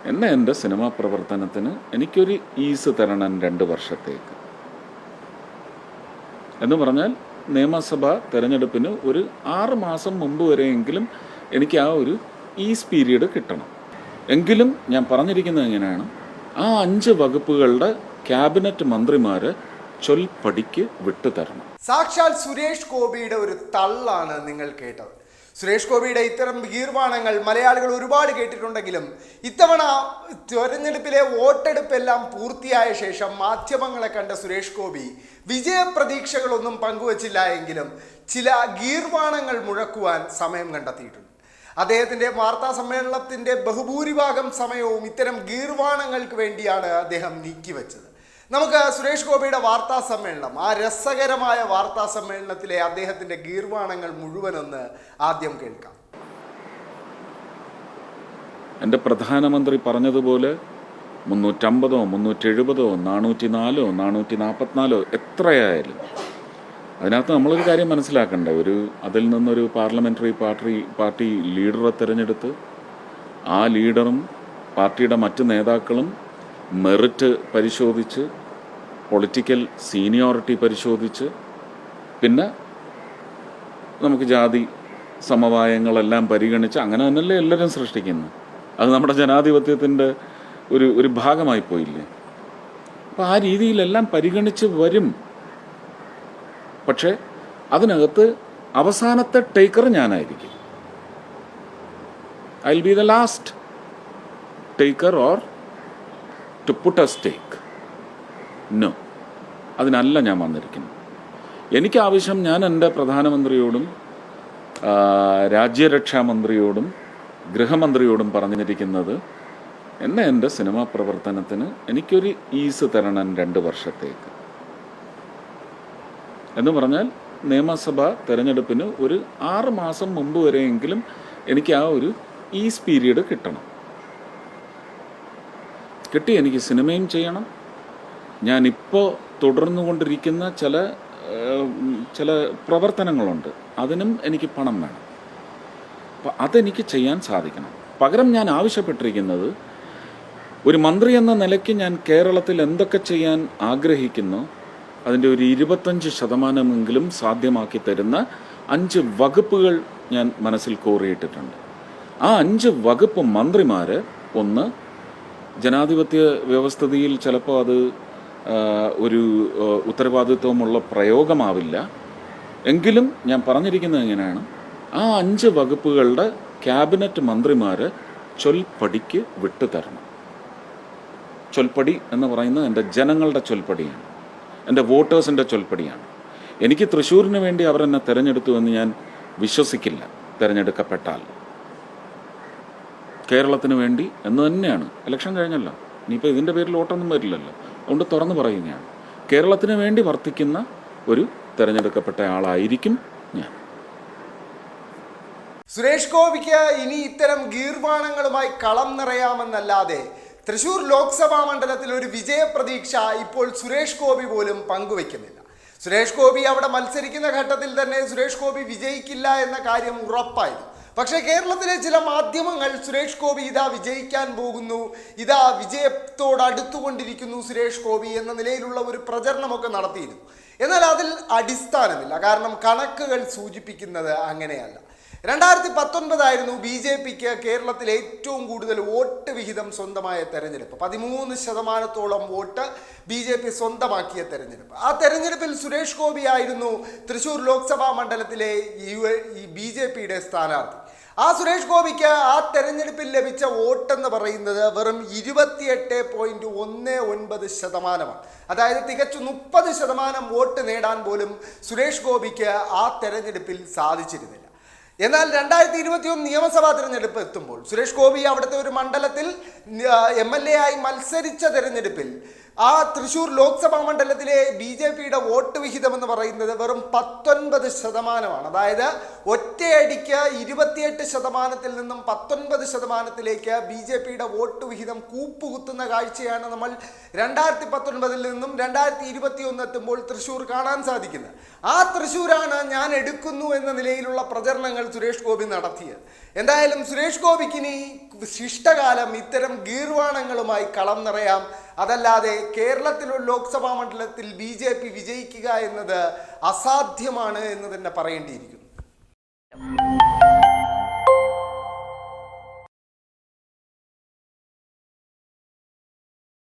എന്നെ എൻ്റെ സിനിമാ പ്രവർത്തനത്തിന് എനിക്കൊരു ഈസ് തരണം 2 വർഷത്തേക്ക് എന്ന് പറഞ്ഞാൽ നിയമസഭാ തെരഞ്ഞെടുപ്പിന് ഒരു 6 മാസം മുമ്പ് വരെയെങ്കിലും എനിക്ക് ആ ഒരു ഈസ് പീരീഡ് കിട്ടണം. എങ്കിലും ഞാൻ പറഞ്ഞിരിക്കുന്നത് എങ്ങനെയാണ്, ആ 5 വകുപ്പുകളുടെ ക്യാബിനറ്റ് മന്ത്രിമാര് ചൊൽപ്പടിക്ക് വിട്ടുതരണം. സാക്ഷാൽ സുരേഷ് ഗോപിയുടെ ഒരു തള്ളാണ് നിങ്ങൾ കേട്ടത്. സുരേഷ് ഗോപിയുടെ ഇത്തരം ഗീർവാണങ്ങൾ മലയാളികൾ ഒരുപാട് കേട്ടിട്ടുണ്ടെങ്കിലും ഇത്തവണ തെരഞ്ഞെടുപ്പിലെ വോട്ടെടുപ്പെല്ലാം പൂർത്തിയായ ശേഷം മാധ്യമങ്ങളെ കണ്ട സുരേഷ് ഗോപി വിജയപ്രതീക്ഷകളൊന്നും പങ്കുവച്ചില്ല എങ്കിലും ചില ഗീർവാണങ്ങൾ മുഴക്കുവാൻ സമയം കണ്ടെത്തിയിട്ടുണ്ട്. അദ്ദേഹത്തിൻ്റെ വാർത്താ സമ്മേളനത്തിൻ്റെ ബഹുഭൂരിഭാഗം സമയവും ഇത്തരം ഗീർവാണങ്ങൾക്ക് വേണ്ടിയാണ് അദ്ദേഹം നീക്കിവെച്ചത്. നമുക്ക് സുരേഷ് ഗോപിയുടെ വാർത്താ സമ്മേളനം, ആ രസകരമായ വാർത്താ സമ്മേളനത്തിലെ അദ്ദേഹത്തിൻ്റെ ഗീർവാണങ്ങൾ മുഴുവനൊന്ന് ആദ്യം കേൾക്കാം. എൻ്റെ പ്രധാനമന്ത്രി പറഞ്ഞതുപോലെ 350, 370, 404, 444 എത്രയായാലും അതിനകത്ത് നമ്മളൊരു കാര്യം മനസ്സിലാക്കണ്ടേ, അതിൽ നിന്നൊരു പാർലമെൻ്ററി പാർട്ടി ലീഡറെ തിരഞ്ഞെടുത്ത് ആ ലീഡറും പാർട്ടിയുടെ മറ്റ് നേതാക്കളും മെറിറ്റ് പരിശോധിച്ച്, പൊളിറ്റിക്കൽ സീനിയോറിറ്റി പരിശോധിച്ച്, പിന്നെ നമുക്ക് ജാതി സമവായങ്ങളെല്ലാം പരിഗണിച്ച് അങ്ങനെ തന്നെയല്ലേ എല്ലാവരും സൃഷ്ടിക്കുന്നു. അത് നമ്മുടെ ജനാധിപത്യത്തിൻ്റെ ഒരു ഭാഗമായി പോയില്ലേ. അപ്പം ആ രീതിയിലെല്ലാം പരിഗണിച്ച് വരും. പക്ഷേ അതിനകത്ത് അവസാനത്തെ ടേക്കർ ഞാനായിരിക്കും. I will be the last taker or to put a stake. No, അതിനല്ല ഞാൻ വന്നിരിക്കുന്നത്. എനിക്കാവശ്യം, ഞാൻ എൻ്റെ പ്രധാനമന്ത്രിയോടും രാജ്യരക്ഷാമന്ത്രിയോടും ഗൃഹമന്ത്രിയോടും പറഞ്ഞിരിക്കുന്നത്, എന്നെ എൻ്റെ സിനിമാ പ്രവർത്തനത്തിന് എനിക്കൊരു ഈസ് തരണം 2 വർഷത്തേക്ക് എന്ന് പറഞ്ഞാൽ നിയമസഭാ തെരഞ്ഞെടുപ്പിന് ഒരു 6 മാസം മുമ്പ് വരെയെങ്കിലും എനിക്ക് ആ ഒരു ഈസ് പീരീഡ് കിട്ടണം. കിട്ടി എനിക്ക് സിനിമയും ചെയ്യണം. ഞാനിപ്പോൾ തുടർന്നുകൊണ്ടിരിക്കുന്ന ചില പ്രവർത്തനങ്ങളുണ്ട്, അതിനും എനിക്ക് പണം വേണം. അപ്പം അതെനിക്ക് ചെയ്യാൻ സാധിക്കണം. പകരം ഞാൻ ആവശ്യപ്പെട്ടിരിക്കുന്നത്, ഒരു മന്ത്രി എന്ന നിലയ്ക്ക് ഞാൻ കേരളത്തിൽ എന്തൊക്കെ ചെയ്യാൻ ആഗ്രഹിക്കുന്നു അതിൻ്റെ ഒരു 25% സാധ്യമാക്കി തരുന്ന 5 വകുപ്പുകൾ ഞാൻ മനസ്സിൽ കോറിയിട്ടിട്ടുണ്ട്. ആ 5 വകുപ്പ് മന്ത്രിമാർ, ഒന്ന്, ജനാധിപത്യ വ്യവസ്ഥിതിയിൽ ചിലപ്പോൾ അത് ഒരു ഉത്തരവാദിത്വമുള്ള പ്രയോഗമാവില്ല. എങ്കിലും ഞാൻ പറഞ്ഞിരിക്കുന്നത് എങ്ങനെയാണ്, ആ 5 വകുപ്പുകളുടെ ക്യാബിനറ്റ് മന്ത്രിമാർ ചൊൽപ്പടിക്ക് വിട്ടുതരണം. ചൊൽപ്പടി എന്ന് പറയുന്നത് എൻ്റെ ജനങ്ങളുടെ ചൊൽപ്പടിയാണ്, എൻ്റെ വോട്ടേഴ്സിൻ്റെ ചൊൽപ്പടിയാണ്. എനിക്ക് തൃശ്ശൂരിന് വേണ്ടി അവരെന്നെ തിരഞ്ഞെടുത്തു എന്ന് ഞാൻ വിശ്വസിക്കില്ല. തിരഞ്ഞെടുക്കപ്പെട്ടാൽ കേരളത്തിന് വേണ്ടി എന്ന് തന്നെയാണ്. ഇലക്ഷൻ കഴിഞ്ഞല്ലോ, ഇനിയിപ്പോൾ ഇതിൻ്റെ പേരിൽ വോട്ടൊന്നും വരില്ലല്ലോ. അതുകൊണ്ട് തുറന്നു പറയുകയാണ്, കേരളത്തിന് വേണ്ടി വർത്തിക്കുന്ന ഒരു തിരഞ്ഞെടുക്കപ്പെട്ട ആളായിരിക്കും ഞാൻ. സുരേഷ് ഗോപിക്ക് ഇനി ഇത്തരം ഗീർവാണങ്ങളുമായി കളം നിറയാമെന്നല്ലാതെ തൃശ്ശൂർ ലോക്സഭാ മണ്ഡലത്തിൽ ഒരു വിജയപ്രതീക്ഷ ഇപ്പോൾ സുരേഷ് ഗോപി പോലും പങ്കുവെക്കുന്നില്ല. സുരേഷ് ഗോപി അവിടെ മത്സരിക്കുന്ന ഘട്ടത്തിൽ തന്നെ സുരേഷ് ഗോപി വിജയിക്കില്ല എന്ന കാര്യം ഉറപ്പായിരുന്നു. പക്ഷേ കേരളത്തിലെ ചില മാധ്യമങ്ങൾ സുരേഷ് ഗോപി ഇതാ വിജയിക്കാൻ പോകുന്നു, ഇതാ വിജയത്തോടടുത്തുകൊണ്ടിരിക്കുന്നു സുരേഷ് ഗോപി എന്ന നിലയിലുള്ള ഒരു പ്രചരണമൊക്കെ നടത്തിയിരുന്നു. എന്നാൽ അതിൽ അടിസ്ഥാനമില്ല. കാരണം കണക്കുകൾ സൂചിപ്പിക്കുന്നത് അങ്ങനെയല്ല. 2019 BJPക്ക് കേരളത്തിൽ ഏറ്റവും കൂടുതൽ വോട്ട് വിഹിതം സ്വന്തമായ തെരഞ്ഞെടുപ്പ്. 13% വോട്ട് BJP സ്വന്തമാക്കിയ തെരഞ്ഞെടുപ്പ്. ആ തെരഞ്ഞെടുപ്പിൽ സുരേഷ് ഗോപി ആയിരുന്നു തൃശ്ശൂർ ലോക്സഭാ മണ്ഡലത്തിലെ ഈ BJPയുടെ സ്ഥാനാർത്ഥി. ആ സുരേഷ് ഗോപിക്ക് ആ തെരഞ്ഞെടുപ്പിൽ ലഭിച്ച വോട്ടെന്ന് പറയുന്നത് വെറും 28.19%. അതായത് തികച്ചു 30% വോട്ട് നേടാൻ പോലും സുരേഷ് ഗോപിക്ക് ആ തെരഞ്ഞെടുപ്പിൽ സാധിച്ചിരുന്നില്ല. എന്നാൽ 2021 നിയമസഭാ തിരഞ്ഞെടുപ്പ് എത്തുമ്പോൾ സുരേഷ് ഗോപി അവിടുത്തെ ഒരു മണ്ഡലത്തിൽ MLA ആയി മത്സരിച്ച തെരഞ്ഞെടുപ്പിൽ ആ തൃശ്ശൂർ ലോക്സഭാ മണ്ഡലത്തിലെ BJPയുടെ വോട്ട് വിഹിതം എന്ന് പറയുന്നത് വെറും 19%. അതായത് ഒറ്റയടിക്ക് 28% നിന്നും 19%ത്തിലേക്ക് BJPയുടെ വോട്ട് വിഹിതം കൂപ്പുകുത്തുന്ന കാഴ്ചയാണ് നമ്മൾ 2019 നിന്നും 2021 എത്തുമ്പോൾ തൃശ്ശൂർ കാണാൻ സാധിക്കുന്നത്. ആ തൃശ്ശൂരാണ് ഞാൻ എടുക്കുന്നു എന്ന നിലയിലുള്ള പ്രചരണങ്ങൾ സുരേഷ് ഗോപി നടത്തിയത്. എന്തായാലും സുരേഷ് ഗോപിക്കിനി ശിഷ്ടകാലം ഇത്തരം ഗീർവാണങ്ങളുമായി കളം നിറയാം. അതല്ലാതെ കേരളത്തിലുള്ള ലോക്സഭാ മണ്ഡലത്തിൽ BJP വിജയിക്കുക എന്നത് അസാധ്യമാണ് എന്ന് തന്നെ പറയേണ്ടിയിരിക്കുന്നു.